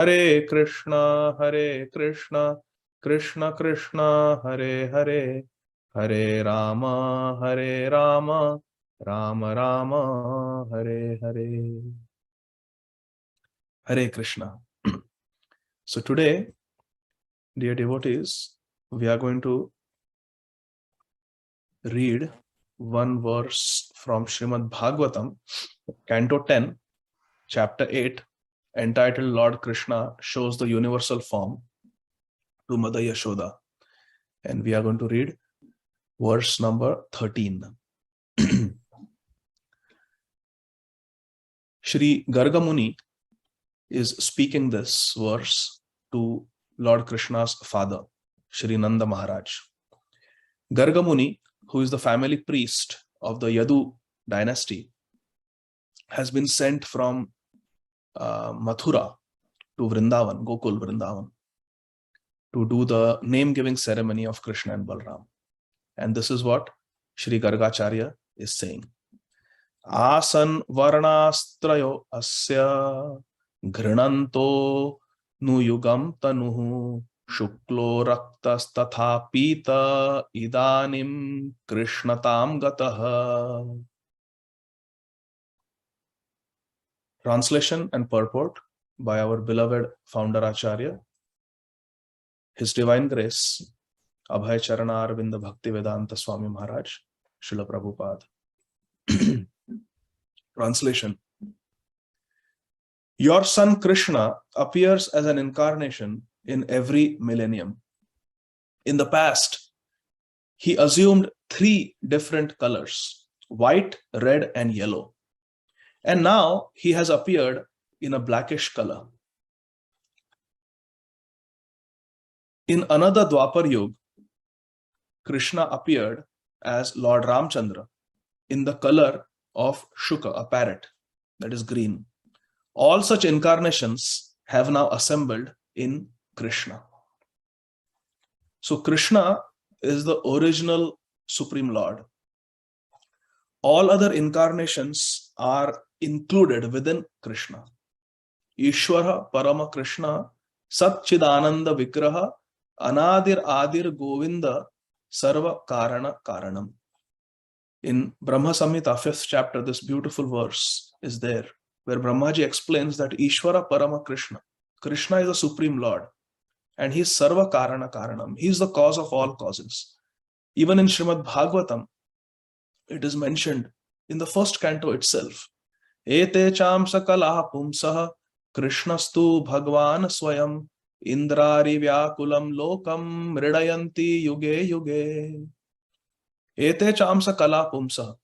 Hare Krishna, Krishna Krishna, Hare Hare, Hare Rama, Rama Rama, Hare Hare. Hare Krishna. So today, dear devotees, we are going to read one verse from Srimad-Bhagavatam, Canto 10, Chapter 8, entitled Lord Krishna Shows the Universal Form to Mother Yashoda. And we are going to read verse number 13. Shri Garga Muni is speaking this verse to Lord Krishna's father, Shri Nanda Maharaj. Garga Muni, who is the family priest of the Yadu dynasty, has been sent from Mathura to Vrindavan, Gokul Vrindavan, to do the name-giving ceremony of Krishna and Balram. And this is what Shri Gargacharya is saying. Asan varnastrayo asya घृणन्तो नुयुगं तनुः शुक्लो रक्तस्तथा पीता इदानीं कृष्णतां गतः. Translation and purport by our beloved founder Acharya, His Divine Grace, Abhay Charana Arvinda Bhakti Vedanta Swami Maharaj, Srila Prabhupada. Translation. Your son Krishna appears as an incarnation in every millennium. In the past, he assumed 3 different colors, white, red, and yellow. And now he has appeared in a blackish color. In another Dwapar Yuga, Krishna appeared as Lord Ramchandra in the color of Shuka, a parrot, that is green. All such incarnations have now assembled in Krishna. So Krishna is the original Supreme Lord. All other incarnations are included within Krishna. Ishvara Parama Krishna Satchidananda Vigraha Anadir Adir Govinda Sarva Karana Karanam. In Brahma Samhita, 5th chapter, this beautiful verse is there, where Brahmaji explains that Ishvara Parama Krishna, Krishna is the Supreme Lord, and he is Sarva Karana Karanam. He is the cause of all causes. Even in Srimad-Bhagavatam, it is mentioned in the first canto itself. Ete cham sakalaha pumsaha Krishnastu Bhagwan Swayam Indrari Vyakulam Lokam Mridayanti Yuge Yuge. Ete cham sakala pumsaha.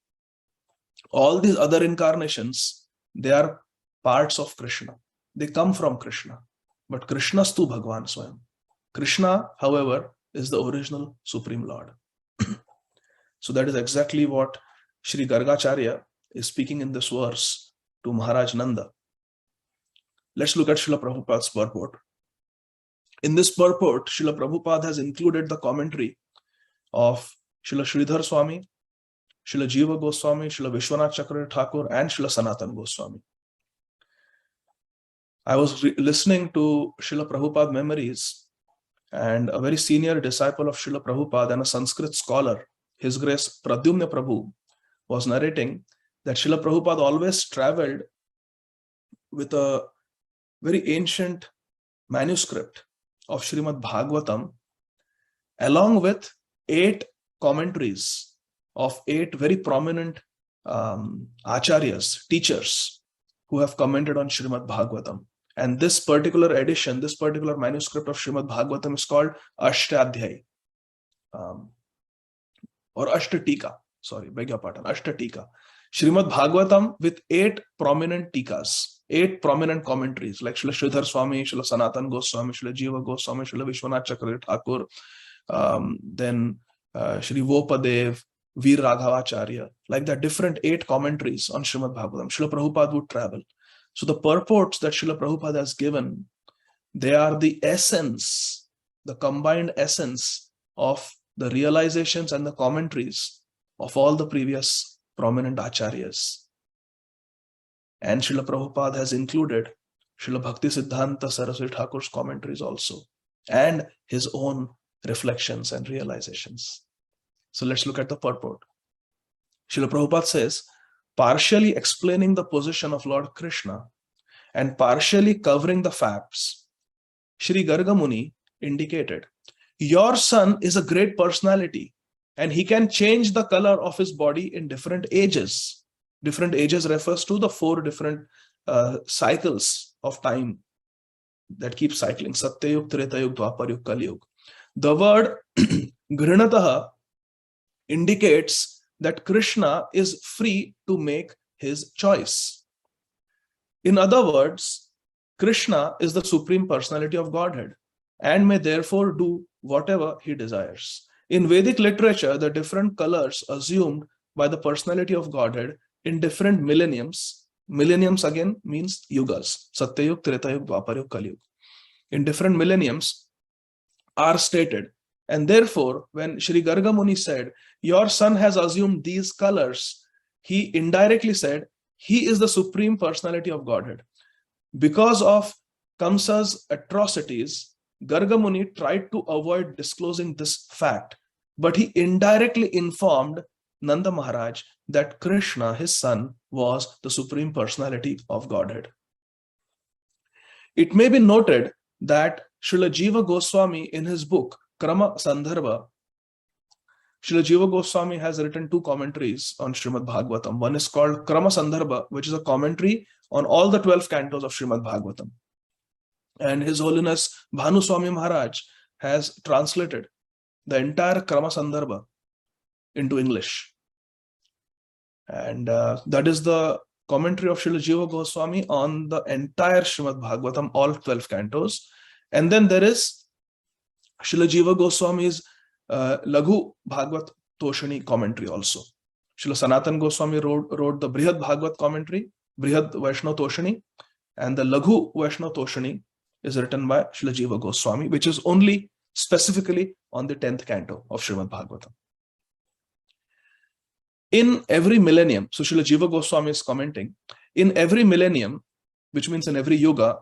All these other incarnations, they are parts of Krishna. They come from Krishna. But Krishnastu Bhagwan Swayam. Krishna, however, is the original Supreme Lord. So that is exactly what Shri Gargacharya is speaking in this verse to Maharaj Nanda. Let's look at Srila Prabhupada's purport. In this purport, Srila Prabhupada has included the commentary of Srila Sridhar Swami, Srila Jiva Goswami, Srila Vishwanath Chakravarti Thakur, and Srila Sanatan Goswami. I was listening to Srila Prabhupada memories, and a very senior disciple of Srila Prabhupada and a Sanskrit scholar, His Grace Pradyumna Prabhu, was narrating that Srila Prabhupada always traveled with a very ancient manuscript of Srimad-Bhagavatam, along with 8 commentaries of 8 very prominent acharyas, teachers, who have commented on Srimad-Bhagavatam. And this particular edition, this particular manuscript of Srimad-Bhagavatam is called Ashtadhyay, or Ashtatika, sorry, beg your pardon, Ashtatika. Srimad-Bhagavatam with 8 prominent tikas, 8 prominent commentaries, like Srila Sridhar Swami, Srila Sanatan Goswami, Srila Jiva Goswami, Srila Vishwanath Chakravarti Thakur, then Shri Vopadev, Veer Raghavacharya, like that, different 8 commentaries on Srimad Bhagavatam. Srila Prabhupada would travel. So the purports that Srila Prabhupada has given, they are the essence, the combined essence of the realizations and the commentaries of all the previous prominent acharyas. And Srila Prabhupada has included Srila Bhakti Siddhanta Saraswati Thakur's commentaries also, and his own reflections and realizations. So let's look at the purport. Srila Prabhupada says, partially explaining the position of Lord Krishna and partially covering the facts, Sri Garga Muni indicated, your son is a great personality and he can change the color of his body in different ages. Different ages refers to the 4 different cycles of time that keep cycling. Satyayug, Tretayug, Dwapar, Kali Yug. The word Grinataha indicates that Krishna is free to make his choice. In other words, Krishna is the Supreme Personality of Godhead and may therefore do whatever he desires. In Vedic literature, the different colors assumed by the personality of Godhead in different millenniums again means yugas, Satyayug, Tretayug, Dwapar, Kali Yug. In different millenniums are stated. And therefore, when Sri Garga Muni said, your son has assumed these colors, he indirectly said, he is the Supreme Personality of Godhead. Because of Kamsa's atrocities, Garga Muni tried to avoid disclosing this fact, but he indirectly informed Nanda Maharaj that Krishna, his son, was the Supreme Personality of Godhead. It may be noted that Srila Jiva Goswami in his book, Krama Sandarbha, Srila Jiva Goswami has written 2 commentaries on Srimad-Bhagavatam. One is called Krama Sandarbha, which is a commentary on all the 12 cantos of Srimad-Bhagavatam. And His Holiness Bhanu Swami Maharaj has translated the entire Krama Sandarbha into English. And that is the commentary of Srila Jiva Goswami on the entire Srimad-Bhagavatam, all 12 cantos. And then there is Srila Jiva Goswami's Laghu Bhagavat Toshani commentary also. Srila Sanatan Goswami wrote the Brihad Bhagavat commentary, Brihad Vaishnav Toshani, and the Laghu Vaishnav Toshani is written by Srila Jiva Goswami, which is only specifically on the 10th canto of Srimad-Bhagavatam. In every millennium, so Srila Jiva Goswami is commenting, in every millennium, which means in every yuga,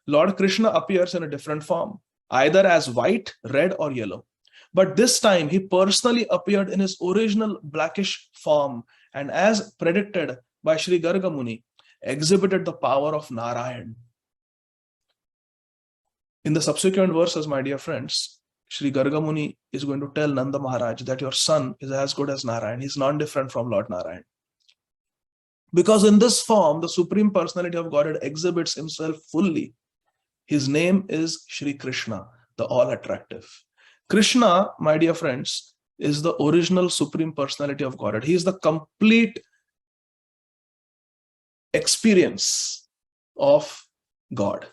Lord Krishna appears in a different form, either as white, red, or yellow. But this time he personally appeared in his original blackish form and, as predicted by Sri Garga Muni, exhibited the power of Narayan. In the subsequent verses, my dear friends, Sri Garga Muni is going to tell Nanda Maharaj that your son is as good as Narayan. He's non-different from Lord Narayan. Because in this form, the Supreme Personality of Godhead exhibits himself fully. His name is Sri Krishna, the all-attractive. Krishna, my dear friends, is the original Supreme Personality of Godhead. He is the complete experience of God,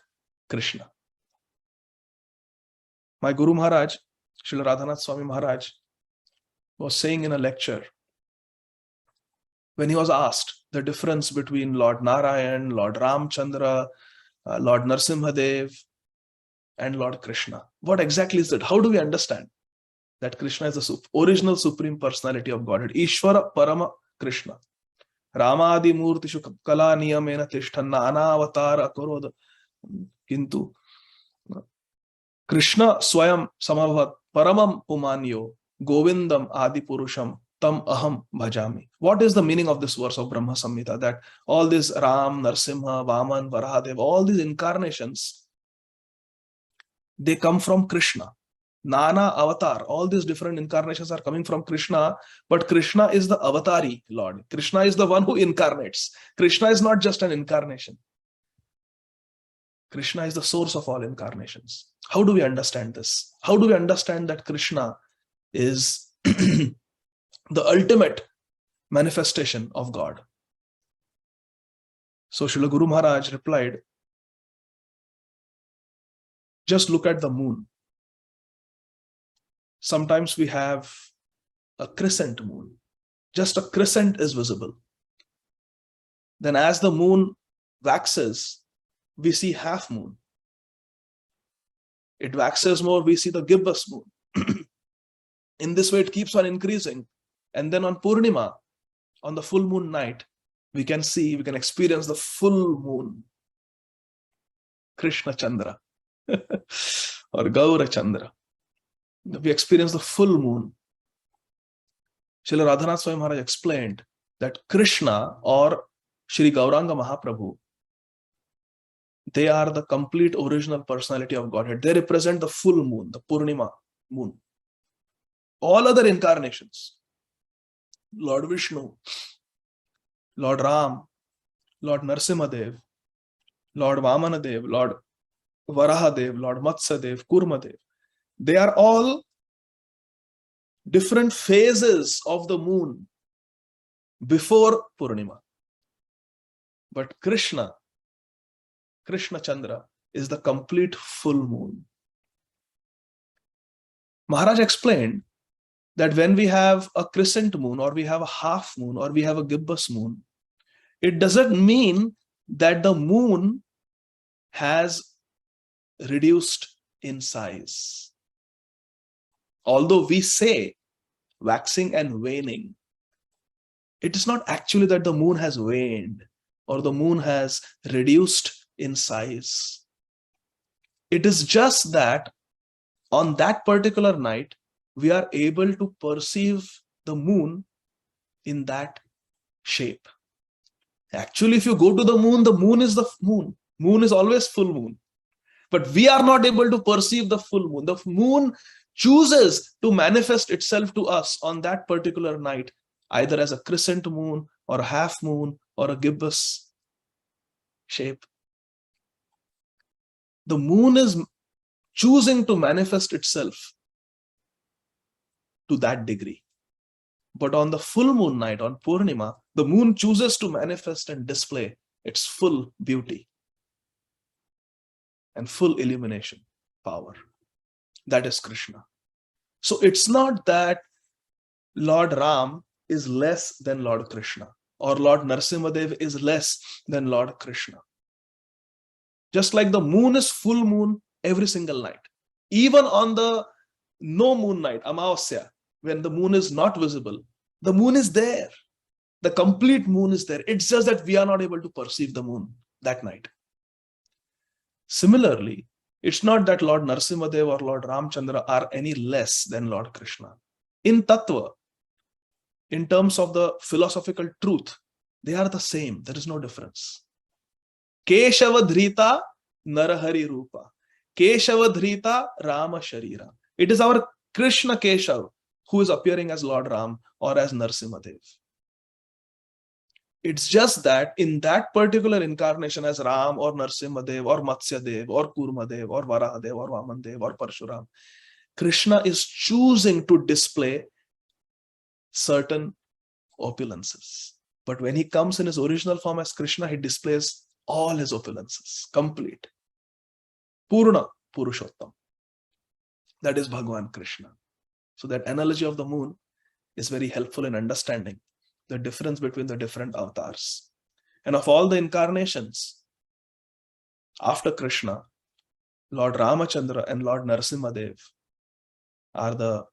Krishna. My Guru Maharaj, Srila Radhanath Swami Maharaj, was saying in a lecture, when he was asked the difference between Lord Narayan, Lord Ramchandra, Lord Narsimhadev, and Lord Krishna. What exactly is it? How do we understand that Krishna is the original Supreme Personality of Godhead? Ishvara Parama Krishna. Ramadi Murtishu Kala Niyamena Tishthanna Anavatara Karoda. Kintu Krishna Swayam Samabhat Paramam Pumanyo Govindam Ādi Purusham Tam Aham Bhajami. What is the meaning of this verse of Brahma Samhita? That all these Ram, Narsimha, Vaman, Varahadev, all these incarnations, they come from Krishna. Nana Avatar, all these different incarnations are coming from Krishna, but Krishna is the Avatari Lord. Krishna is the one who incarnates. Krishna is not just an incarnation. Krishna is the source of all incarnations. How do we understand this? How do we understand that Krishna is the ultimate manifestation of God? So Srila Guru Maharaj replied, just look at the moon. Sometimes we have a crescent moon. Just a crescent is visible. Then as the moon waxes, we see half moon. It waxes more, we see the gibbous moon. In this way, it keeps on increasing. And then on Purnima, on the full moon night, we can experience the full moon. Krishna Chandra or Gaura Chandra. We experience the full moon. Srila Radhanath Swami Maharaj explained that Krishna or Shri Gauranga Mahaprabhu, they are the complete original personality of Godhead. They represent the full moon, the Purnima moon. All other incarnations, Lord Vishnu, Lord Ram, Lord Narsimhadev, Lord Vamanadev, Lord Varahadev, Lord Matsyadev, Kurmadev, they are all different phases of the moon before Purnima. But Krishna Chandra, is the complete full moon. Maharaj explained that when we have a crescent moon, or we have a half moon, or we have a gibbous moon, it doesn't mean that the moon has reduced in size. Although we say waxing and waning, it is not actually that the moon has waned or the moon has reduced in size. It is just that on that particular night, we are able to perceive the moon in that shape. Actually, if you go to the moon is the moon. Moon is always full moon. But we are not able to perceive the full moon. The moon chooses to manifest itself to us on that particular night, either as a crescent moon or a half moon or a gibbous shape. The moon is choosing to manifest itself to that degree. But on the full moon night, on Purnima, the moon chooses to manifest and display its full beauty and full illumination power. That is Krishna. So it's not that Lord Ram is less than Lord Krishna, or Lord Narsimhadev is less than Lord Krishna. Just like the moon is full moon every single night. Even on the no moon night, Amavasya, when the moon is not visible, the moon is there. The complete moon is there. It's just that we are not able to perceive the moon that night. Similarly, it's not that Lord Narsimhadev or Lord Ramchandra are any less than Lord Krishna. In Tattva, in terms of the philosophical truth, they are the same. There is no difference. Keshava Dhrita Narahari Rupa. Keshava Dhrita Rama Sharira. It is our Krishna Keshav who is appearing as Lord Ram or as Narsimhadev. It's just that in that particular incarnation as Ram or Narsimhadev or Matsyadev or Kurmadev or Varahadev or Vamandev or Parshuram, Krishna is choosing to display certain opulences. But when he comes in his original form as Krishna, he displays all his opulences, complete. Purna Purushottam. That is Bhagavan Krishna. So that analogy of the moon is very helpful in understanding the difference between the different avatars. And of all the incarnations, after Krishna, Lord Ramachandra and Lord Narsimhadev are the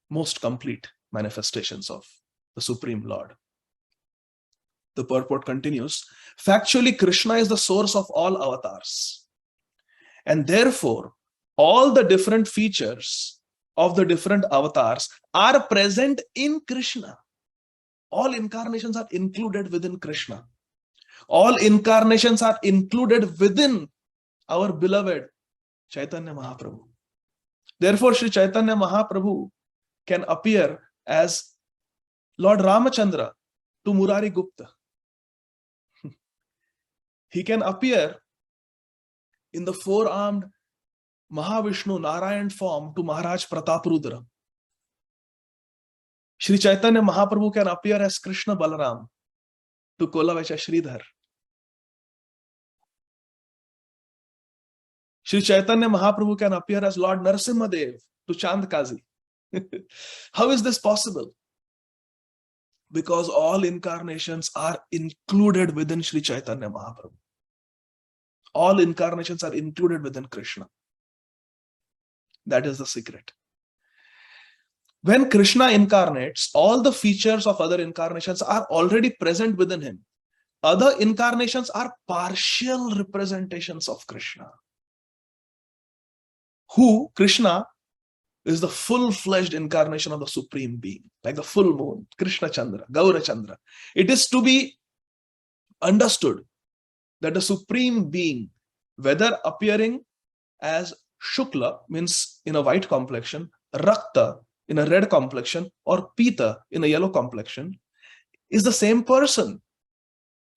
most complete manifestations of the Supreme Lord. The purport continues, factually Krishna is the source of all avatars. And therefore, all the different features of the different avatars are present in Krishna. All incarnations are included within Krishna. All incarnations are included within our beloved Chaitanya Mahaprabhu. Therefore, Sri Chaitanya Mahaprabhu can appear as Lord Ramachandra to Murari Gupta. He can appear in the four-armed Mahavishnu Narayan form to Maharaj Prataprudra. Sri Chaitanya Mahaprabhu can appear as Krishna Balaram to Kolavacha Sridhar. Sri Chaitanya Mahaprabhu can appear as Lord Narsimhadev to Chandkazi. How is this possible? Because all incarnations are included within Sri Chaitanya Mahaprabhu. All incarnations are included within Krishna. That is the secret. When Krishna incarnates, all the features of other incarnations are already present within him. other incarnations are partial representations of Krishna. Who, Krishna, is the full-fledged incarnation of the Supreme Being, like the full moon, Krishna Chandra, Gaura Chandra. It is to be understood that the Supreme Being, whether appearing as Shukla, means in a white complexion, Rakta, in a red complexion, or Pita, in a yellow complexion, is the same person.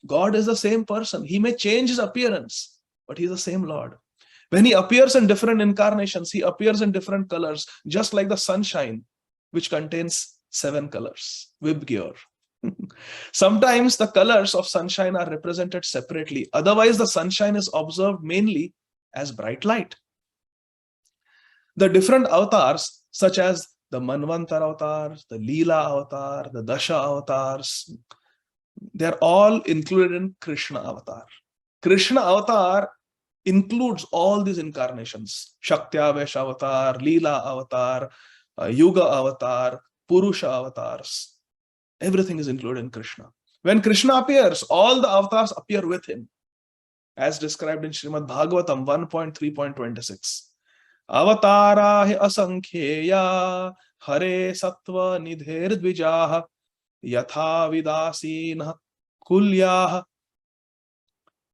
God is the same person. He may change his appearance, but he is the same Lord. When he appears in different incarnations, he appears in different colors, just like the sunshine, which contains 7 colors, Vibgyor. Sometimes the colors of sunshine are represented separately. Otherwise, the sunshine is observed mainly as bright light. The different avatars, such as the Manvantar avatars, the Leela avatar, the Dasha avatars, they are all included in Krishna avatar. Krishna avatar includes all these incarnations: Shaktyavesh avatar, Leela avatar, Yuga avatar, Purusha avatars. Everything is included in Krishna. When Krishna appears, all the avatars appear with him, as described in Srimad-Bhagavatam 1.3.26. Avatara hi asankheya hare sattva nidher dvijaha yatha vidasinah kulyah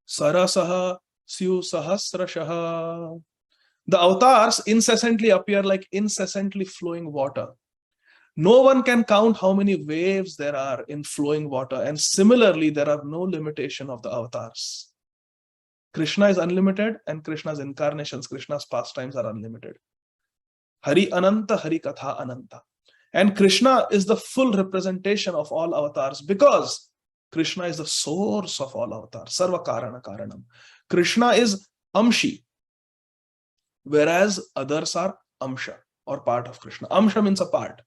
sarasah syu sahasrashah. The avatars incessantly appear like incessantly flowing water. No one can count how many waves there are in flowing water, and similarly, there are no limitation of the avatars. Krishna is unlimited, and Krishna's incarnations, Krishna's pastimes are unlimited. Hari Ananta, Hari Katha Ananta. And Krishna is the full representation of all avatars, because Krishna is the source of all avatars, Sarva Karana Karanam. Krishna is Amshi, whereas others are Amsha, or part of Krishna. Amsha means a part.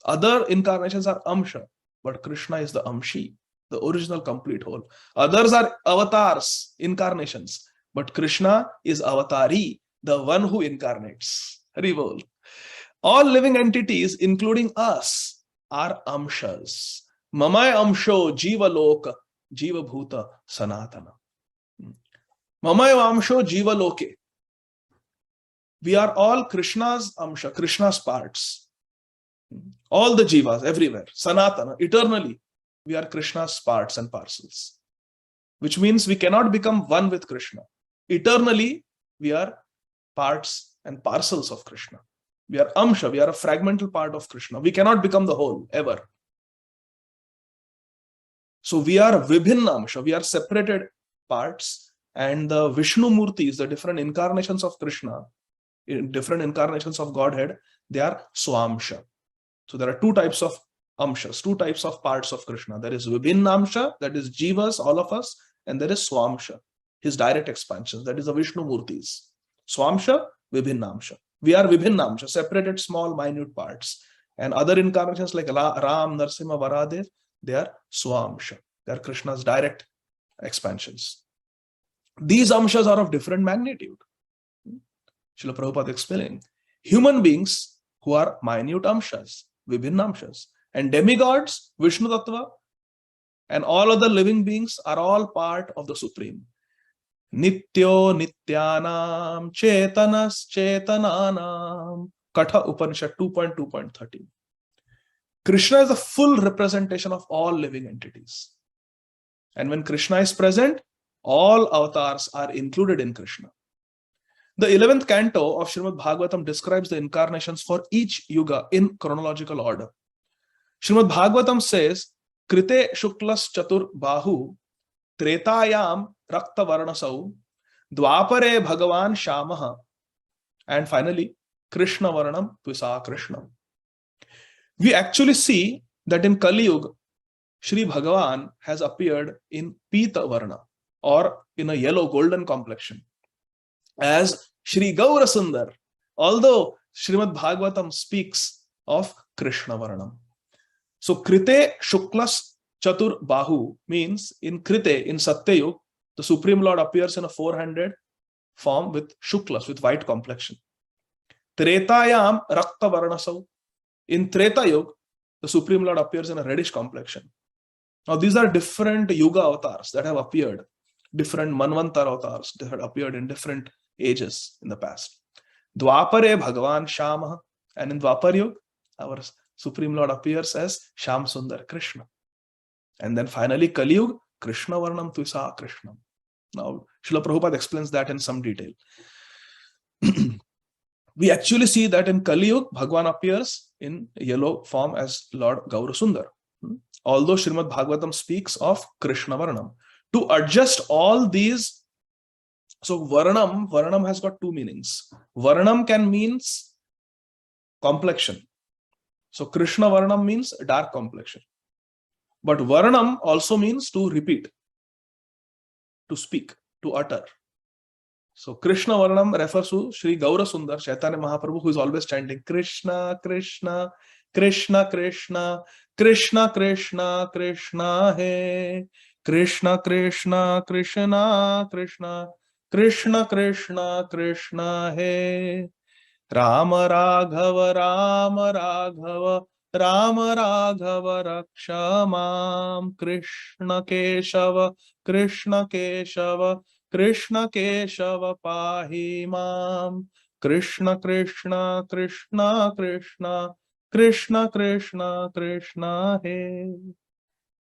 Other incarnations are Amsha, but Krishna is the Amshi, the original complete whole. Others are avatars, incarnations, but Krishna is Avatari, the one who incarnates. Hari Bol. All living entities, including us, are Amshas. Mamay Amsho Jiva Loka, Jiva Bhuta Sanatana. Mamay Amsho Jiva Loke. We are all Krishna's Amsha, Krishna's parts. All the Jivas everywhere, Sanatana, eternally, we are Krishna's parts and parcels. Which means we cannot become one with Krishna. Eternally, we are parts and parcels of Krishna. We are Amsha, we are a fragmental part of Krishna. We cannot become the whole, ever. So we are Vibhinna Amsha, we are separated parts, and the Vishnu Murtis, the different incarnations of Krishna, different incarnations of Godhead, they are Swamsha. So there are 2 types of Amshas, 2 types of parts of Krishna. There is Vibhinna Amsha, that is Jivas, all of us, and there is Swamsha, his direct expansions, that is the Vishnu Murtis. Swamsha, Vibhinna Amsha. We are Vibhinna Amsha, separated small, minute parts. And other incarnations like Ram, Narsimha, Varadev, they are Swamsha. They are Krishna's direct expansions. These Amshas are of different magnitude. Srila Prabhupada explaining. Human beings who are minute Amshas, Vibhinna Amshas, and demigods, Vishnu Tattva, and all other living beings are all part of the Supreme. Nityo Nityanam Chetanas Chetananam. Katha Upanishad 2.2.13. Krishna is the full representation of all living entities. And when Krishna is present, all avatars are included in Krishna. The 11th canto of Srimad-Bhagavatam describes the incarnations for each yuga in chronological order. Srimad-Bhagavatam says, Krite Shuklas Chatur Bahu, Tretayam Rakta Varnasau, Dwapare Bhagavan Shamaha, and finally, Krishna Varnam Tvisa Krishna. We actually see that in Kali Yuga, Shri Bhagavan has appeared in Pita Varna, or in a yellow golden complexion, as Shri Gaura Sundar, although Srimad-Bhagavatam speaks of Krishna Varnam. So Krite Shuklas Chatur Bahu means in Krite, in Satyayug, the Supreme Lord appears in a 4-handed form with Shuklas, with white complexion. Tretayam Rakta Varnasau. In Treta Yuga, the Supreme Lord appears in a reddish complexion. Now these are different Yuga avatars that have appeared, different Manvantar avatars that had appeared in different ages in the past. Dwapare Bhagavan Shama, and in Dwapar Yuga, our Supreme Lord appears as Sham Sundar Krishna. And then finally Kali Yuga, Krishna Varnam Tuisa Krishna. Now Srila Prabhupada explains that in some detail. We actually see that in Kali Yuga, Bhagavan appears in yellow form as Lord Gaura Sundar. Although Srimad-Bhagavatam speaks of Krishna Varnam. To adjust all these, so Varnam has got two meanings. Varnam can means complexion. So Krishna Varnam means dark complexion. But Varnam also means to repeat, to speak, to utter. So Krishna Varnam refers to Sri Gaura Sundar, Chaitanya Mahaprabhu, who is always chanting Krishna, Krishna, Krishna, Krishna, Krishna, Krishna, Krishna, He, Krishna, Krishna, Krishna, Krishna, Krishna, Krishna, Krishna, He, Rama Raghava, Rama Raghava, Rama Raghava, Rakshamam, Krishna Keshava, Krishna Keshava, Krishna Keshava Pahi Mam, Krishna Krishna Krishna Krishna Krishna Krishna Krishna He.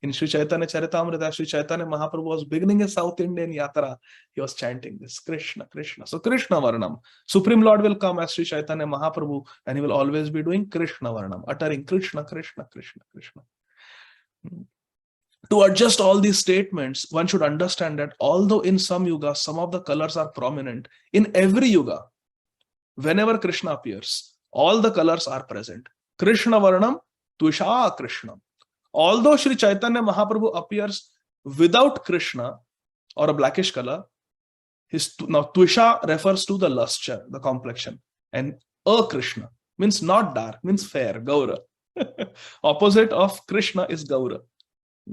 In Sri Chaitanya Charitamrita, Sri Chaitanya Mahaprabhu was beginning a South Indian yatra. He was chanting this Krishna Krishna. So Krishna Varnam. Supreme Lord will come as Sri Chaitanya Mahaprabhu and he will always be doing Krishna Varnam, uttering Krishna Krishna Krishna Krishna. To adjust all these statements, one should understand that although in some yugas, some of the colors are prominent, in every yuga, whenever Krishna appears, all the colors are present. Krishna Varnam, Tvisha Krishna. Although Sri Chaitanya Mahaprabhu appears without Krishna or a blackish color, now Tvisha refers to the luster, the complexion, and Krishna means not dark, means fair, Gaura. Opposite of Krishna is Gaura.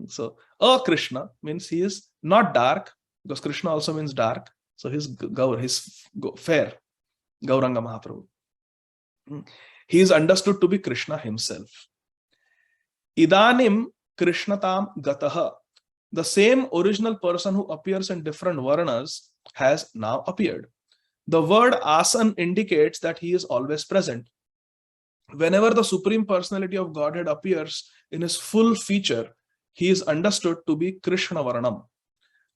So Krishna means he is not dark, because Krishna also means dark. So he's Gaur, he's fair, Gauranga Mahaprabhu. He is understood to be Krishna himself. Idanim Krishnatam Gataha. The same original person who appears in different varnas has now appeared. The word asan indicates that he is always present. Whenever the Supreme Personality of Godhead appears in his full feature, he is understood to be Krishna Varnam,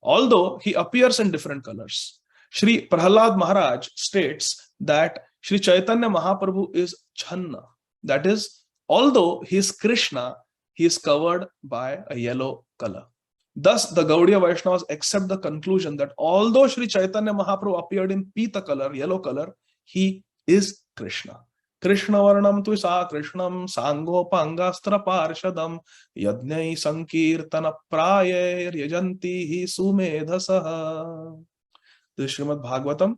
although he appears in different colors. Sri Prahlad Maharaj states that Sri Chaitanya Mahaprabhu is Channa. That is, although he is Krishna, he is covered by a yellow color. Thus, the Gaudiya Vaishnavas accept the conclusion that although Sri Chaitanya Mahaprabhu appeared in Pita color, yellow color, he is Krishna. Krishna Varnam Tvisa Krishnam Sangopangastra Parshadam Yajnai Sankirtana Prayer Yajanti Hi Sumedhasaha. This is Srimad-Bhagavatam,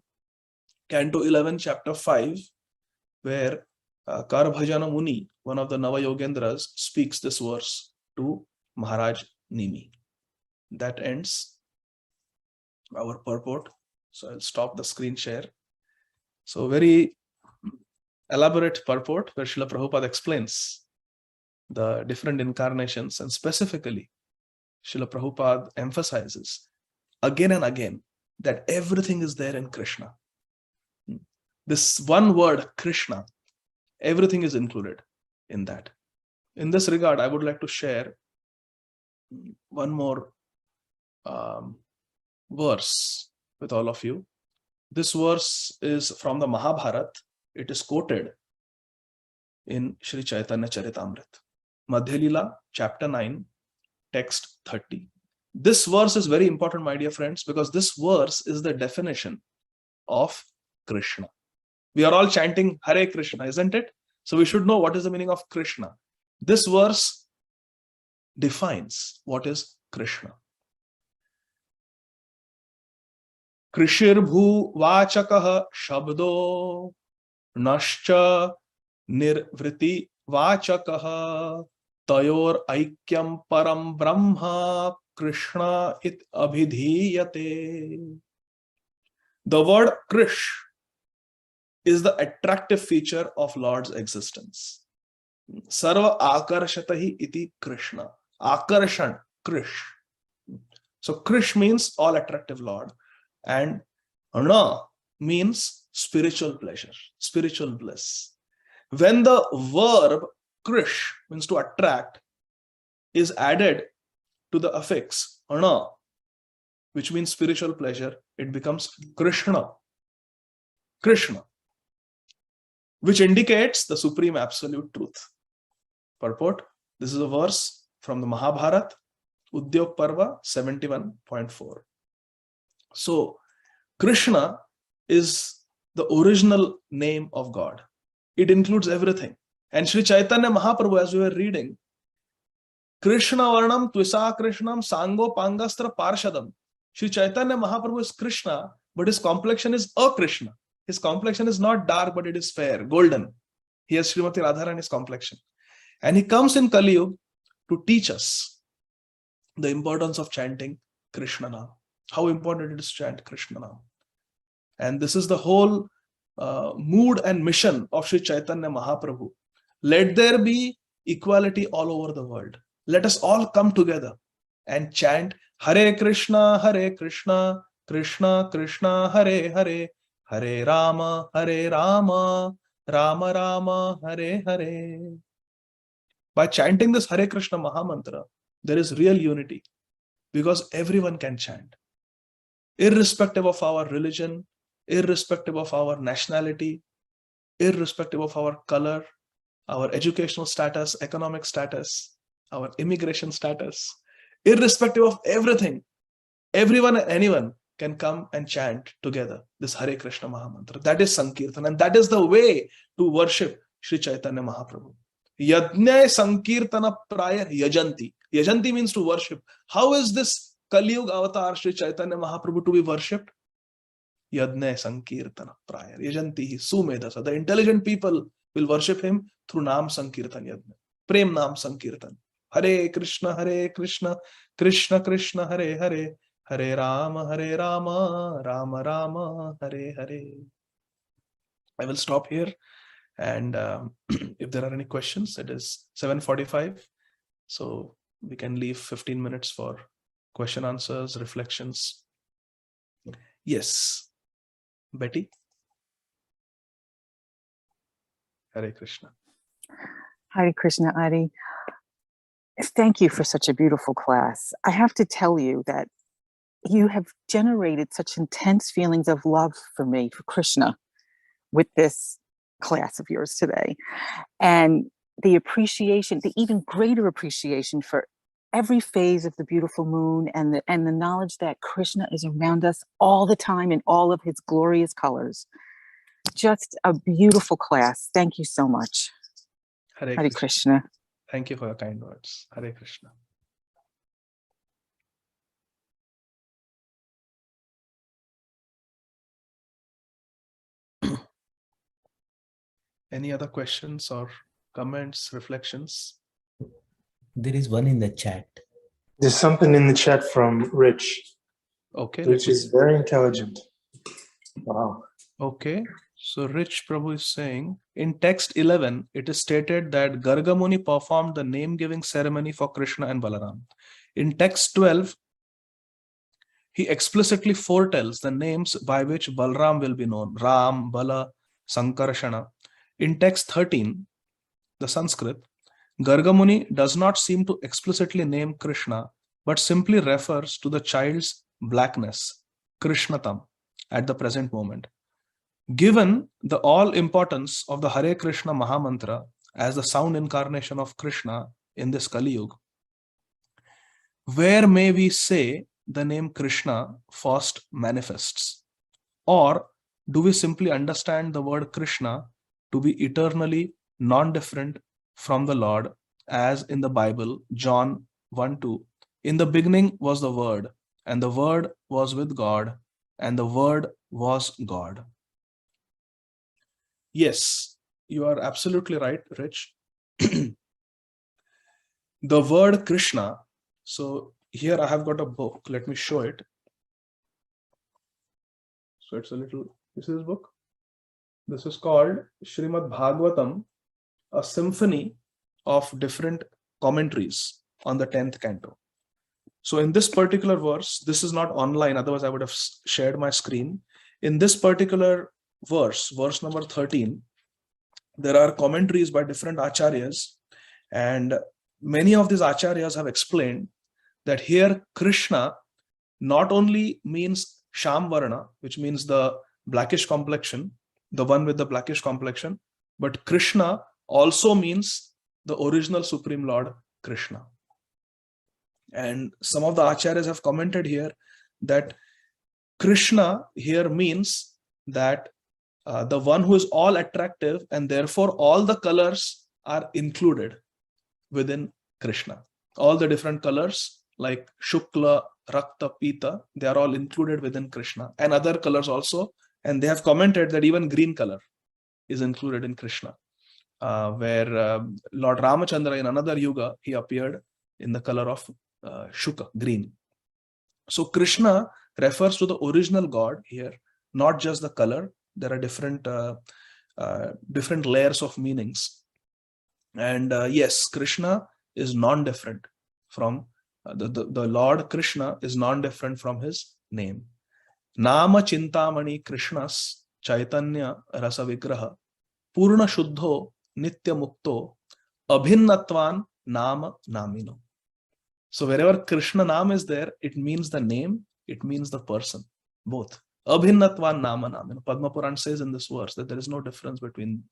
Canto 11, Chapter 5, where Karbhajana Muni, one of the Nava Yogendras, speaks this verse to Maharaj Nimi. That ends our purport. So I'll stop the screen share. So very elaborate purport where Srila Prabhupada explains the different incarnations, and specifically Srila Prabhupada emphasizes again and again that everything is there in Krishna. This one word, Krishna, everything is included in that. In this regard, I would like to share one more verse with all of you. This verse is from the Mahabharata. It is quoted in Sri Chaitanya Charitamrita, Madhya Lila, chapter 9, text 30. This verse is very important, my dear friends, because this verse is the definition of Krishna. We are all chanting Hare Krishna, isn't it? So we should know what is the meaning of Krishna. This verse defines what is Krishna. Krishirbhu vachakah shabdo Nascha nirvriti vachakaha tayor aikyam param brahma Krishna it abhidhiyate. The word Krish is the attractive feature of Lord's existence. Sarva akarshatahi iti Krishna. Akarshan, Krish. So Krish means all attractive Lord, and Ṛṇa means spiritual pleasure, spiritual bliss. When the verb Krish means to attract is added to the affix Ṛṇa, which means spiritual pleasure, it becomes Kṛṣṇa. Krishna, which indicates the supreme absolute truth. Purport: this is a verse from the Mahabharata, Udyog Parva 71.4. So, Krishna is the original name of God. It includes everything. And Sri Chaitanya Mahaprabhu, as we were reading, Krishna Varnam Tvisa Krishnam Sango Pangastra Parshadam. Sri Chaitanya Mahaprabhu is Krishna, but his complexion is a Krishna. His complexion is not dark, but it is fair, golden. He has Srimati Radharani in his complexion. And he comes in Kali Yuga to teach us the importance of chanting Krishna Nam. How important it is to chant Krishna Nam. And this is the whole mood and mission of Sri Chaitanya Mahaprabhu. Let there be equality all over the world. Let us all come together and chant Hare Krishna, Krishna Krishna, Hare Hare, Hare Rama, Rama Rama, Hare Hare. By chanting this Hare Krishna Mahamantra, there is real unity because everyone can chant. Irrespective of our religion, irrespective of our nationality, irrespective of our color, our educational status, economic status, our immigration status, irrespective of everything, everyone and anyone can come and chant together this Hare Krishna Mahamantra. That is Sankirtan, and that is the way to worship Sri Chaitanya Mahaprabhu. Yajna Sankirtana Praya Yajanti. Yajanti means to worship. How is this Kali Yuga avatar Sri Chaitanya Mahaprabhu to be worshipped? Yajna Sankirtana Praya Yajanti Sumedasa. The intelligent people will worship him through Nam Sankirtan Yajna. Prem Nam Sankirtan. Hare Krishna, Krishna Krishna, Hare Hare, Hare Rama, Rama Rama, Hare Hare. I will stop here. And if there are any questions, it is 7:45. So we can leave 15 minutes for question answers, reflections. Yes. Betty? Hare Krishna. Hare Krishna, Ādi. Thank you for such a beautiful class. I have to tell you that you have generated such intense feelings of love for me, for Krishna, with this class of yours today. And the appreciation, the even greater appreciation for every phase of the beautiful moon and the knowledge that Krishna is around us all the time in all of his glorious colors. Just a beautiful class. Thank you so much. Hare Krishna. Thank you for your kind words. Hare Krishna. Any other questions or comments, reflections? There is one in the chat. There's something in the chat from Rich. Okay. Rich is very intelligent. Wow. Okay. So Rich Prabhu is saying, in text 11, it is stated that Garga Muni performed the name-giving ceremony for Krishna and Balaram. In text 12, he explicitly foretells the names by which Balaram will be known: Ram, Bala, Sankarshana. In text 13, the Sanskrit, Garga Muni does not seem to explicitly name Krishna, but simply refers to the child's blackness, Krishnatam, at the present moment. Given the all-importance of the Hare Krishna Mahamantra as the sound incarnation of Krishna in this Kali Yuga, where may we say the name Krishna first manifests? Or do we simply understand the word Krishna to be eternally non-different from the Lord, as in the Bible, John 1:2, in the beginning was the Word, and the Word was with God, and the Word was God? Yes, you are absolutely right, Rich. The word Krishna, so here I have got a book, let me show it. So it's a little, this is this book. This is called Srimad-Bhagavatam, a symphony of different commentaries on the 10th canto. So in this particular verse, this is not online, otherwise I would have shared my screen. In this particular verse, verse number 13, there are commentaries by different acharyas, and many of these acharyas have explained that here Krishna not only means Sham Varna, which means the blackish complexion, the one with the blackish complexion, but Krishna also means the original Supreme Lord Krishna. And some of the acharyas have commented here that Krishna here means that the one who is all attractive, and therefore all the colors are included within Krishna. All the different colors like Shukla, Rakta, Pita, they are all included within Krishna, and other colors also. And they have commented that even green color is included in Krishna, where Lord Ramachandra in another Yuga, he appeared in the color of Shuka, green. So Krishna refers to the original God here, not just the color. There are different layers of meanings. And yes, Krishna is non-different from the Lord Krishna is non-different from his name. Nama Chintamani Krishnas Chaitanya Rasa Vigraha Purna Shuddho Nitya Mukto Abhinnatvan Nama Namino. So wherever Krishna Nam is there, it means the name, it means the person, both. Abhinnatvan Nama Namino. Padma Puran says in this verse that there is no difference between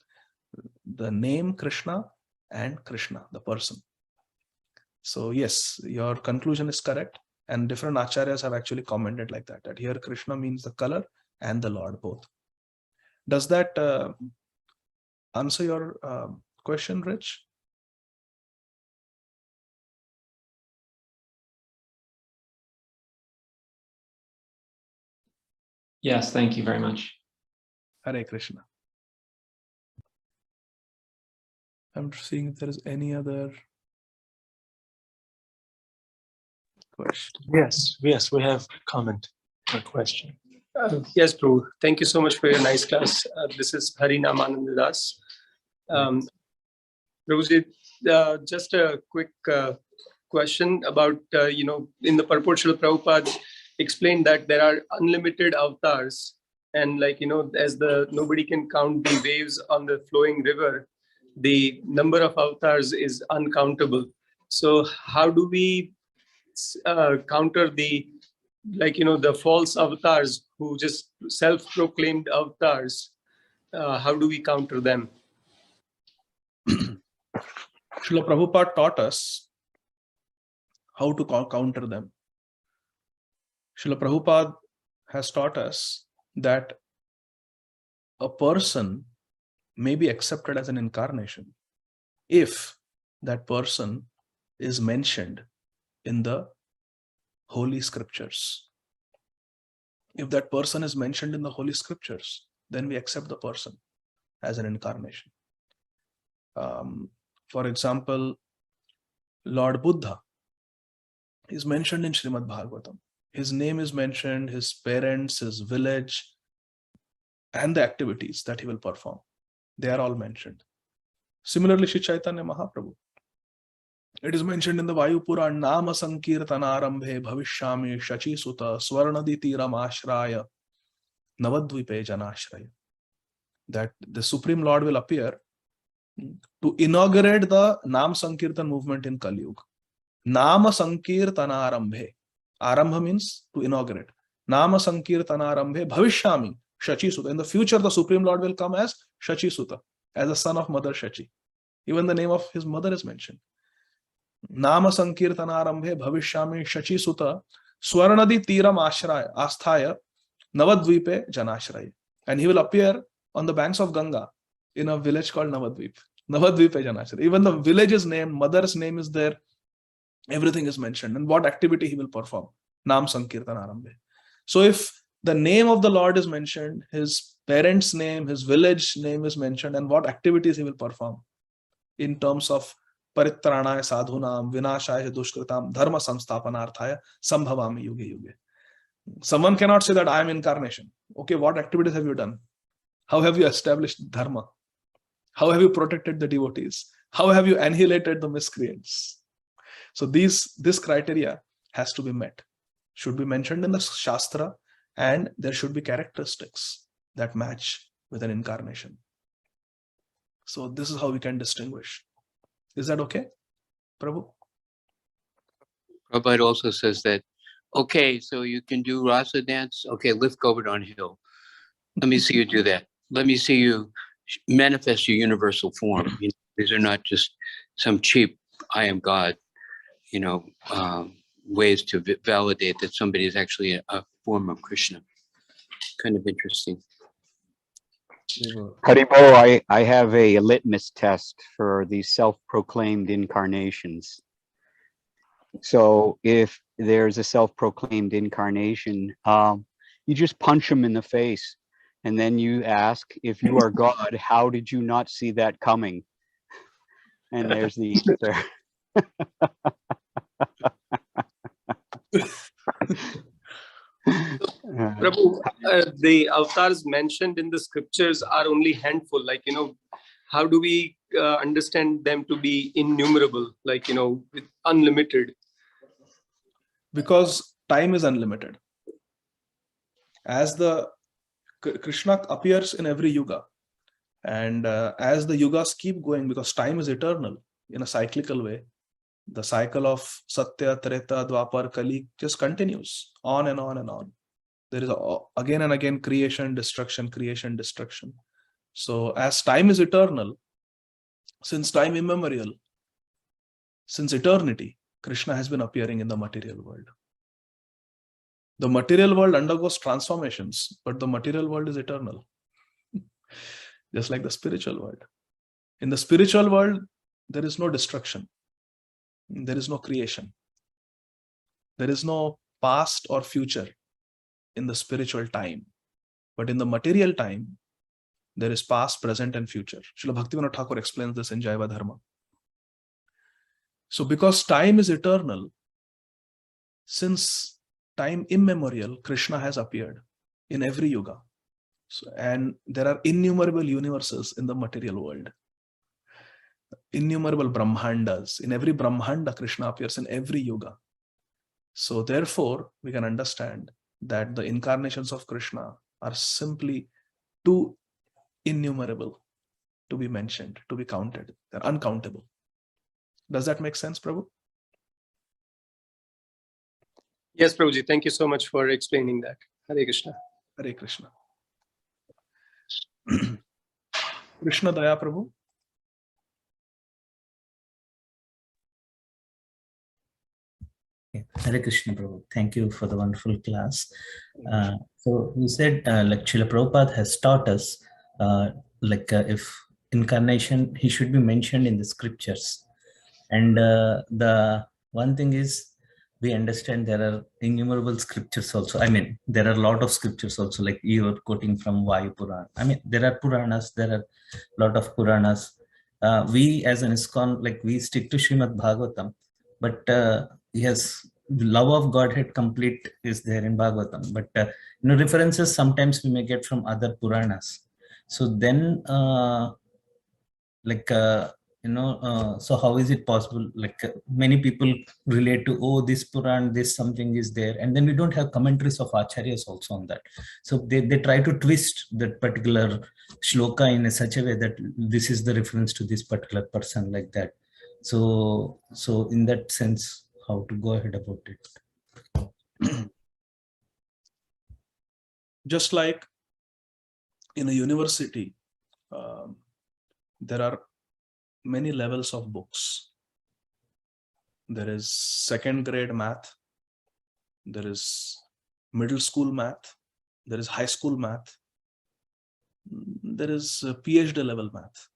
the name Krishna and Krishna, the person. So yes, your conclusion is correct. And different acharyas have actually commented like that, that here Krishna means the color and the Lord both. Does that answer your question, Rich? Yes, thank you very much. Hare Krishna. I'm seeing if there is any other question. Yes, we have comment or question. Yes, Prabhu. Thank you so much for your nice class. This is Harinam Ananda Das. Prabhuji, just a quick question about, in the purport Srila Prabhupada explained that there are unlimited avatars, and as nobody can count the waves on the flowing river, the number of avatars is uncountable. So how do we counter the false avatars who just self-proclaimed avatars? How do we counter them? Srila Prabhupada taught us how to counter them. Srila Prabhupada has taught us that a person may be accepted as an incarnation if that person is mentioned in the Holy Scriptures. If that person is mentioned in the Holy Scriptures, then we accept the person as an incarnation. For example, Lord Buddha is mentioned in Srimad-Bhagavatam. His name is mentioned, his parents, his village, and the activities that he will perform. They are all mentioned. Similarly, Shri Chaitanya Mahaprabhu. It is mentioned in the Vayu Puran, Nama Sankirtanarambhe Bhavishyami Shachi Suta Swarnadi Tiram Ashraya Navadvipe Janashraya. That the Supreme Lord will appear to inaugurate the Nam Sankirtan movement in Kali Yuga. Nama Sankirtanarambhe. Arambha means to inaugurate. Nama Sankirtanarambhe Bhavishyami Shachi Suta. In the future, the Supreme Lord will come as Shachi Suta, as a son of Mother Shachi. Even the name of his mother is mentioned. Nama Sankirtanarambhe Bhavishyami Shachi Suta Swarnadi Tiram Asthaya Navadvipe Janashraya. And he will appear on the banks of Ganga in a village called Navadvip. Navadvipe Janashraya. Even the village is named, mother's name is there, everything is mentioned, and what activity he will perform. Nam Sankirtanarambhe. So if the name of the Lord is mentioned, his parents' name, his village name is mentioned, and what activities he will perform in terms of Paritranaya Sadhunam, Vinashaya Dushkritam, Dharma Samsthapanarthaya, Sambhavami Yuge Yuge. Someone cannot say that I am incarnation. Okay, what activities have you done? How have you established Dharma? How have you protected the devotees? How have you annihilated the miscreants? So this criteria has to be met, should be mentioned in the Shastra, and there should be characteristics that match with an incarnation. So this is how we can distinguish. Is that okay, Prabhu? Prabhupada also says that, okay, so you can do rasa dance. Okay, lift Govardhan Hill. Let me see you do that. Let me see you manifest your universal form. You know, these are not just some cheap, I am God, you know, ways to validate that somebody is actually a form of Krishna. Kind of interesting. Haribo, I have a litmus test for these self-proclaimed incarnations. So if there's a self-proclaimed incarnation, you just punch him in the face, and then you ask, if you are God, how did you not see that coming? And there's the answer. Prabhu, the avatars mentioned in the scriptures are only handful. Like, you know, how do we understand them to be innumerable, like, you know, with unlimited? Because time is unlimited. As the Krishna appears in every yuga, and as the yugas keep going, because time is eternal in a cyclical way, the cycle of Satya, Treta, Dwapar, Kali just continues on and on and on. There is again and again creation, destruction, creation, destruction. So as time is eternal, since time immemorial, since eternity, Krishna has been appearing in the material world. The material world undergoes transformations, but the material world is eternal. Just like the spiritual world. In the spiritual world, there is no destruction. There is no creation. There is no past or future in the spiritual time. But in the material time, there is past, present, and future. Srila Bhaktivinoda Thakur explains this in Jaiva Dharma. So because time is eternal, since time immemorial, Krishna has appeared in every yuga. So, and there are innumerable universes in the material world. Innumerable Brahmandas. In every Brahmanda, Krishna appears in every yuga. So therefore, we can understand that the incarnations of Krishna are simply too innumerable to be mentioned, to be counted. They're uncountable. Does that make sense, Prabhu? Yes, Prabhuji, thank you so much for explaining that. Hare Krishna. Hare Krishna. Krishna Daya, Prabhu. Hare Krishna, Prabhu. Thank you for the wonderful class. So you said like Srila Prabhupada has taught us if incarnation, he should be mentioned in the scriptures. And the one thing is, we understand there are innumerable scriptures also. I mean, there are a lot of scriptures also, like you are quoting from Vayu Purana. I mean, there are Puranas, there are a lot of Puranas. We as an ISKCON, like we stick to Srimad-Bhagavatam, but yes, the love of Godhead complete is there in Bhagavatam. But references sometimes we may get from other Puranas. So then, so how is it possible? Many people relate to, oh, this Puran, this something is there, and then we don't have commentaries of acharyas also on that. So they try to twist that particular shloka in such a way that this is the reference to this particular person, like that. So in that sense, how to go ahead about it? Just like in a university, there are many levels of books. There is second grade math, there is middle school math, there is high school math, there is PhD level math.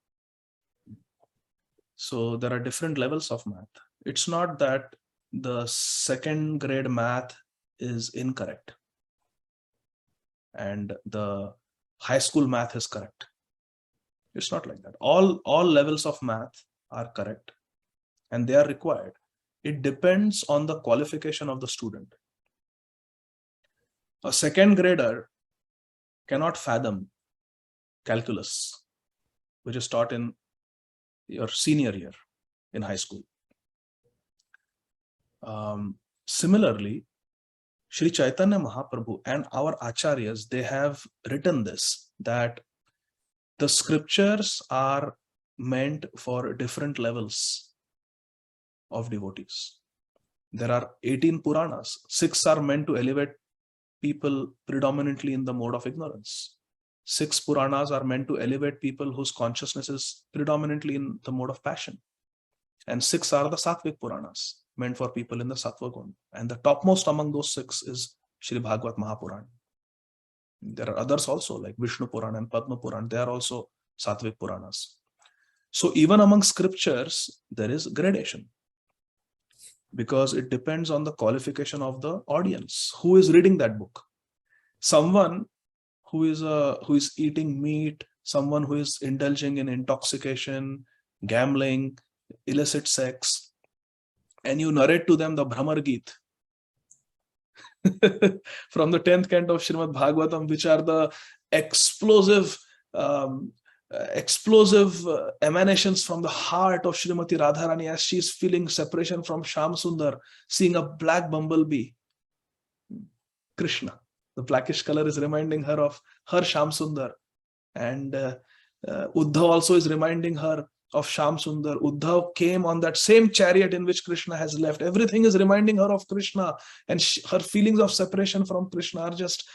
So there are different levels of math. It's not that the second grade math is incorrect and the high school math is correct. It's not like that. All levels of math are correct and they are required. It depends on the qualification of the student. A second grader cannot fathom calculus, which is taught in your senior year in high school. Similarly, Sri Chaitanya Mahaprabhu and our acharyas, they have written this, that the scriptures are meant for different levels of devotees. There are 18 Puranas. 6 are meant to elevate people predominantly in the mode of ignorance. 6 Puranas are meant to elevate people whose consciousness is predominantly in the mode of passion. And 6 are the Sattvic Puranas, meant for people in the Sattva Guna. And the topmost among those 6 is Sri Bhagavat Mahapurana. There are others also, like Vishnu Purana and Padma Purana. They are also Sattvic Puranas. So even among scriptures, there is gradation, because it depends on the qualification of the audience who is reading that book. Someone who is eating meat, someone who is indulging in intoxication, gambling, illicit sex, and you narrate to them the Brahmar Geet from the 10th canto of Srimad-Bhagavatam, which are the explosive emanations from the heart of Srimati Radharani as she is feeling separation from Sham Sundar, seeing a black bumblebee, Krishna. The blackish color is reminding her of her Sham Sundar, and Uddhav also is reminding her of Sham Sundar. Uddhav came on that same chariot in which Krishna has left. Everything is reminding her of Krishna, and her feelings of separation from Krishna are just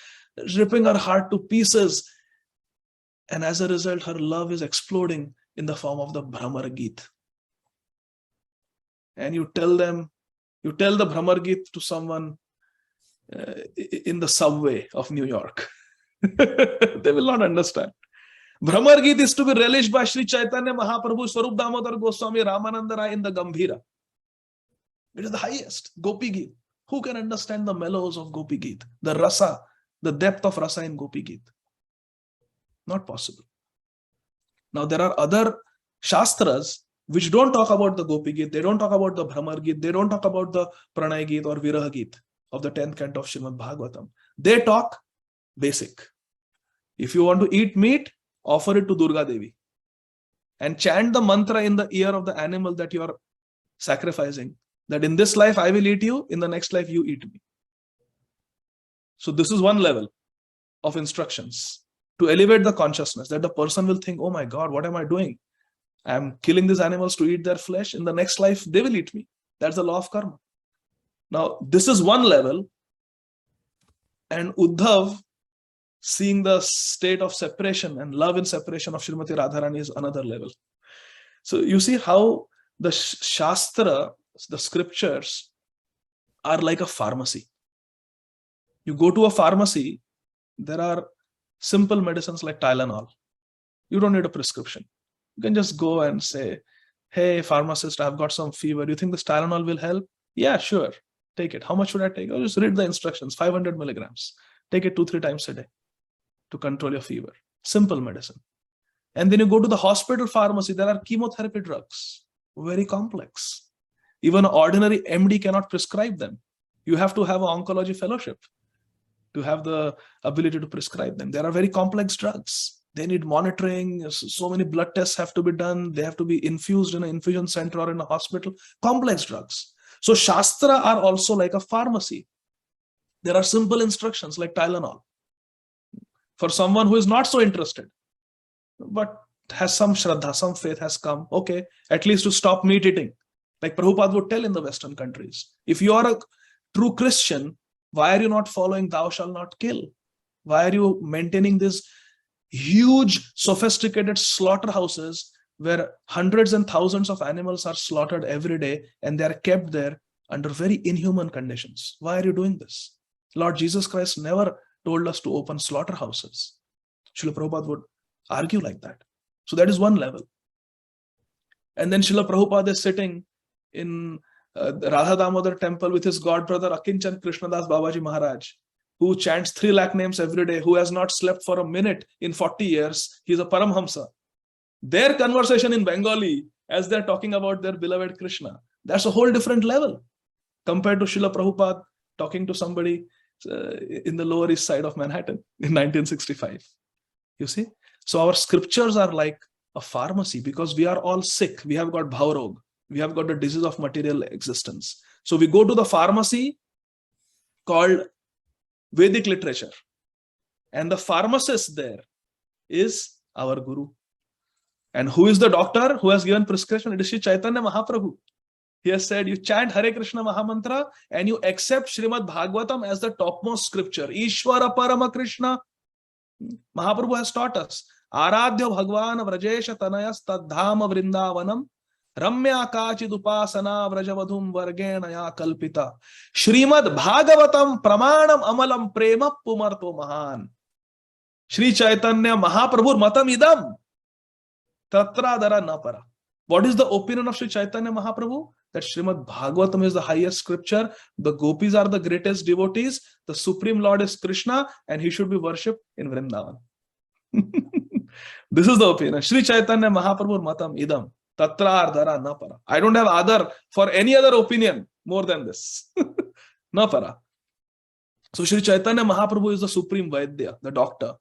ripping her heart to pieces. And as a result, her love is exploding in the form of the Brahmar Geet. And you tell the Brahmar Geet to someone in the subway of New York. They will not understand. Brahmar Geet is to be relished by Sri Chaitanya Mahaprabhu, Swarup Damodar Goswami, Ramananda Rai in the Gambhira. It is the highest, Gopi Geet. Who can understand the mellows of Gopi Geet? The rasa, the depth of rasa in Gopi Geet? Not possible. Now there are other shastras which don't talk about the Gopi Geet, they don't talk about the Brahmar Geet, they don't talk about the Pranay Geet or Viraha Geet of the 10th canto of Srimad-Bhagavatam. They talk basic. If you want to eat meat, offer it to Durga Devi and chant the mantra in the ear of the animal that you are sacrificing, that in this life I will eat you, in the next life you eat me. So this is one level of instructions to elevate the consciousness, that the person will think, oh my God, what am I doing? I am killing these animals to eat their flesh. In the next life, they will eat me. That's the law of karma. Now, this is one level. And Uddhav, seeing the state of separation and love in separation of Srimati Radharani, is another level. So you see how the Shastra, the scriptures, are like a pharmacy. You go to a pharmacy, there are simple medicines like Tylenol. You don't need a prescription. You can just go and say, hey, pharmacist, I've got some fever. You think this Tylenol will help? Yeah, sure. Take it. How much should I take? Oh, just read the instructions, 500 milligrams. Take it 2-3 times a day to control your fever. Simple medicine. And then you go to the hospital pharmacy, there are chemotherapy drugs, very complex. Even an ordinary MD cannot prescribe them. You have to have an oncology fellowship to have the ability to prescribe them. There are very complex drugs. They need monitoring. So many blood tests have to be done. They have to be infused in an infusion center or in a hospital. Complex drugs. So Shastra are also like a pharmacy. There are simple instructions like Tylenol. For someone who is not so interested, but has some shraddha, some faith has come, okay, at least to stop meat eating. Like Prabhupada would tell in the Western countries, if you are a true Christian, why are you not following thou shalt not kill? Why are you maintaining these huge, sophisticated slaughterhouses where hundreds and thousands of animals are slaughtered every day and they are kept there under very inhuman conditions? Why are you doing this? Lord Jesus Christ never told us to open slaughterhouses. Srila Prabhupada would argue like that. So that is one level. And then Srila Prabhupada is sitting in the Radha Damodar temple with his god brother Akinchan Krishnadas Babaji Maharaj, who chants 3 lakh names every day, who has not slept for a minute in 40 years. He is a Paramhamsa. Their conversation in Bengali, as they're talking about their beloved Krishna, that's a whole different level compared to Srila Prabhupada talking to somebody in the Lower East Side of Manhattan in 1965. You see? So our scriptures are like a pharmacy because we are all sick. We have got bhaurog. We have got the disease of material existence. So we go to the pharmacy called Vedic literature. And the pharmacist there is our Guru. And who is the doctor who has given prescription? It is Sri Chaitanya Mahaprabhu. He has said, you chant Hare Krishna Mahamantra and you accept Srimad-Bhagavatam as the topmost scripture. Ishvara Parama Krishna. Mahaprabhu has taught us. Aradhya Bhagwan Vrajesha Tanayas Tadhama Vrindavanam Ramya Kachid Upasana Vrajavadhum Vargenaya Kalpita Srimad-Bhagavatam Pramanam Amalam Prema Pumarto Mahan. Sri Chaitanya Mahaprabhu Matam Idam Tatra Dara Napara. What is the opinion of Sri Chaitanya Mahaprabhu? That Srimad-Bhagavatam is the highest scripture, the gopis are the greatest devotees, the Supreme Lord is Krishna, and he should be worshipped in Vrindavan. This is the opinion. Sri Chaitanya Mahaprabhu Matam Idam Tatra Ardhara Napara. I don't have other for any other opinion more than this. Napara. So Sri Chaitanya Mahaprabhu is the Supreme Vaidya, the doctor,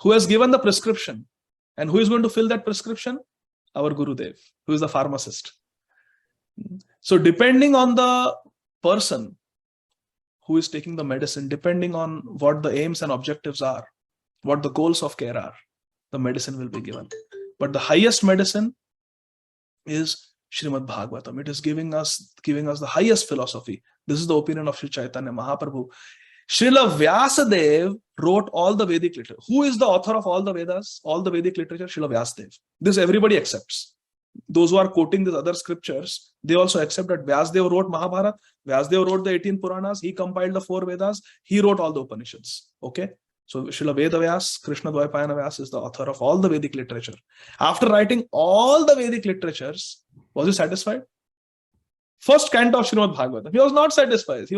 who has given the prescription. And who is going to fill that prescription? Our Gurudev, who is the pharmacist. So depending on the person who is taking the medicine, depending on what the aims and objectives are, what the goals of care are, the medicine will be given. But the highest medicine is Srimad-Bhagavatam. It is giving us the highest philosophy. This is the opinion of Sri Chaitanya Mahaprabhu. Srila Vyasadeva wrote all the Vedic literature. Who is the author of all the Vedas, all the Vedic literature? Srila Vyasadeva. This everybody accepts. Those who are quoting these other scriptures, they also accept that Vyasadeva wrote Mahabharata, Vyasadeva wrote the 18 Puranas, he compiled the 4 Vedas, he wrote all the Upanishads. Okay? So Srila Vedavyas, Krishna Dvaipayana Vyas is the author of all the Vedic literature. After writing all the Vedic literatures, was he satisfied? First canto of Srimad-Bhagavatam, he was not satisfied. He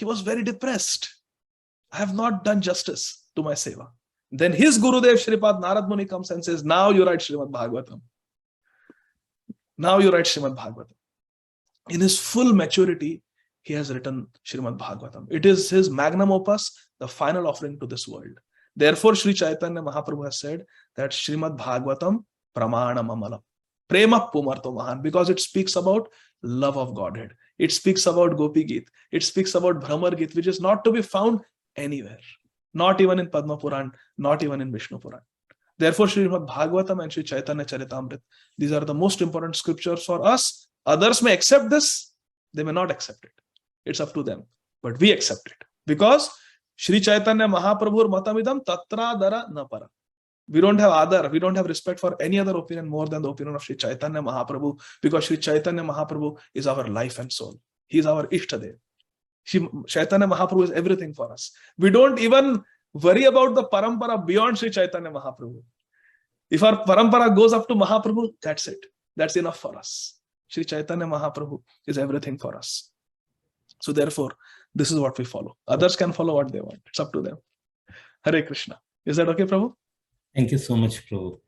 was very depressed. I have not done justice to my seva. Then his Gurudev Shripad Narad Muni comes and says, now you write Srimad-Bhagavatam. Now you write Srimad-Bhagavatam. In his full maturity, he has written Srimad-Bhagavatam. It is his magnum opus, the final offering to this world. Therefore, Sri Chaitanya Mahaprabhu has said that Srimad-Bhagavatam Pramanam Amalam. Prema Pumarto Mahan, because it speaks about love of Godhead. It speaks about Gopi Geet. It speaks about Brahmar Geet, which is not to be found anywhere. Not even in Padma Puran, not even in Vishnu Puran. Therefore, Srimad-Bhagavatam and Sri Chaitanya Charitamrita, these are the most important scriptures for us. Others may accept this, they may not accept it. It's up to them. But we accept it. Because Sri Chaitanya Mahaprabhu Matamidam Tatra Dara Napara. We don't have respect for any other opinion more than the opinion of Sri Chaitanya Mahaprabhu, because Sri Chaitanya Mahaprabhu is our life and soul. He is our Ishtadev. Chaitanya Mahaprabhu is everything for us. We don't even worry about the parampara beyond Sri Chaitanya Mahaprabhu. If our parampara goes up to Mahaprabhu, that's it. That's enough for us. Sri Chaitanya Mahaprabhu is everything for us. So therefore, this is what we follow. Others can follow what they want. It's up to them. Hare Krishna. Is that okay, Prabhu? Thank you so much, Prabhu.